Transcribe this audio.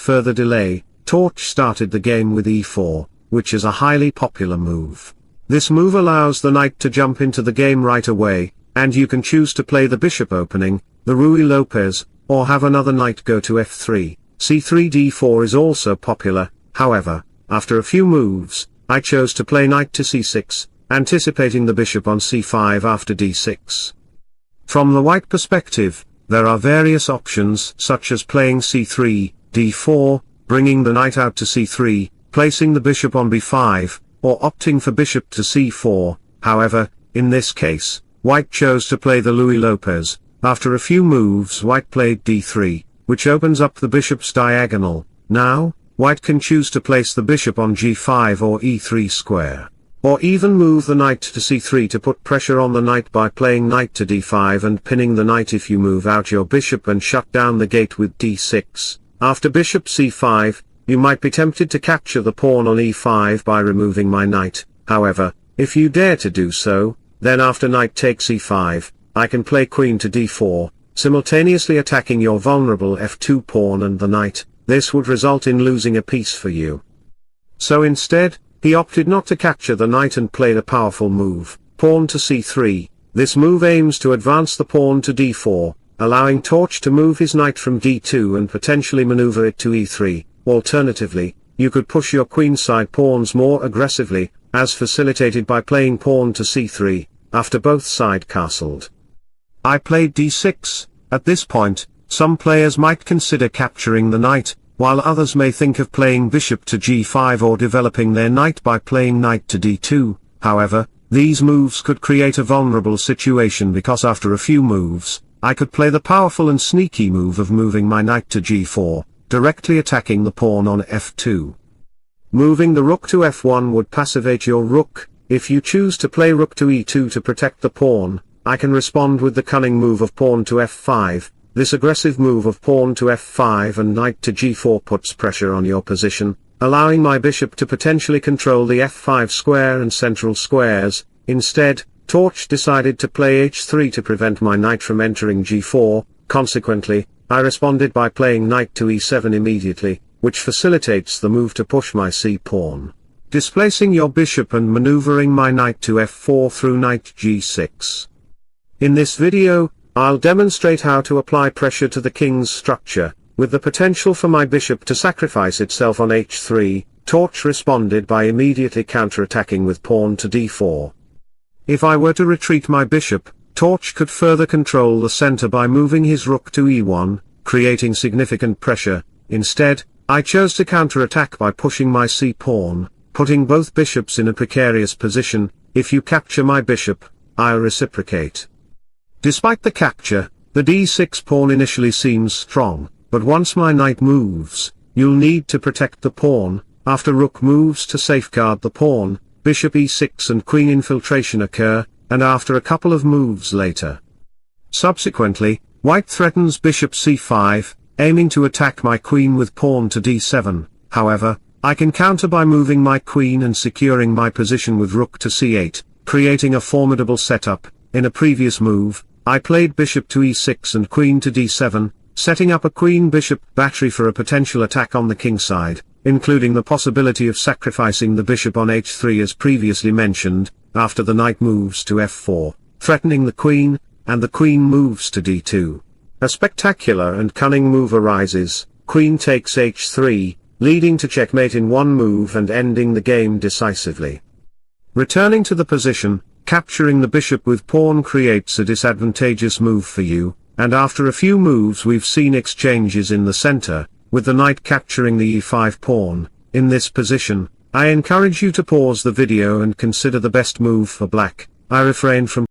further delay, Torch started the game with e4, which is a highly popular move. This move allows the knight to jump into the game right away, and you can choose to play the bishop opening, the Ruy Lopez, or have another knight go to f3. c3 d4 is also popular. However, after a few moves, I chose to play knight to c6, anticipating the bishop on c5 after d6. From the white perspective, there are various options such as playing c3, d4, bringing the knight out to c3, placing the bishop on b5, or opting for bishop to c4. However, in this case, white chose to play the Ruy Lopez. After a few moves white played d3, which opens up the bishop's diagonal. Now, white can choose to place the bishop on g5 or e3 square. Or even move the knight to c3 to put pressure on the knight by playing knight to d5 and pinning the knight if you move out your bishop and shut down the gate with d6. After bishop c5, you might be tempted to capture the pawn on e5 by removing my knight. However, if you dare to do so, then after knight takes e5, I can play queen to d4, simultaneously attacking your vulnerable f2 pawn and the knight. This would result in losing a piece for you. So instead, he opted not to capture the knight and played a powerful move, pawn to c3. This move aims to advance the pawn to d4, allowing Torch to move his knight from d2 and potentially maneuver it to e3. Alternatively, you could push your queenside pawns more aggressively, as facilitated by playing pawn to c3, after both side castled. I played d6. At this point, some players might consider capturing the knight, while others may think of playing bishop to g5 or developing their knight by playing knight to d2. However, these moves could create a vulnerable situation because after a few moves, I could play the powerful and sneaky move of moving my knight to g4, directly attacking the pawn on f2. Moving the rook to f1 would passivate your rook. If you choose to play rook to e2 to protect the pawn, I can respond with the cunning move of pawn to f5. This aggressive move of pawn to f5 and knight to g4 puts pressure on your position, allowing my bishop to potentially control the f5 square and central squares. Instead, Torch decided to play h3 to prevent my knight from entering g4. Consequently, I responded by playing knight to e7 immediately, which facilitates the move to push my c-pawn, displacing your bishop and maneuvering my knight to f4 through knight g6. In this video, I'll demonstrate how to apply pressure to the king's structure, with the potential for my bishop to sacrifice itself on h3. Torch responded by immediately counter-attacking with pawn to d4. If I were to retreat my bishop, Torch could further control the center by moving his rook to e1, creating significant pressure. Instead, I chose to counter-attack by pushing my c-pawn, putting both bishops in a precarious position. If you capture my bishop, I'll reciprocate. Despite the capture, the d6 pawn initially seems strong, but once my knight moves, you'll need to protect the pawn. After rook moves to safeguard the pawn, bishop e6 and queen infiltration occur, and after a couple of moves later. Subsequently, white threatens bishop c5, aiming to attack my queen with pawn to d7. However, I can counter by moving my queen and securing my position with rook to c8, creating a formidable setup. In a previous move, I played bishop to e6 and queen to d7, setting up a queen-bishop battery for a potential attack on the king side, including the possibility of sacrificing the bishop on h3 as previously mentioned. After the knight moves to f4, threatening the queen, and the queen moves to d2. A spectacular and cunning move arises. Queen takes h3, leading to checkmate in one move and ending the game decisively. Returning to the position, capturing the bishop with pawn creates a disadvantageous move for you, and after a few moves we've seen exchanges in the center, with the knight capturing the e5 pawn. In this position, I encourage you to pause the video and consider the best move for black. I refrain from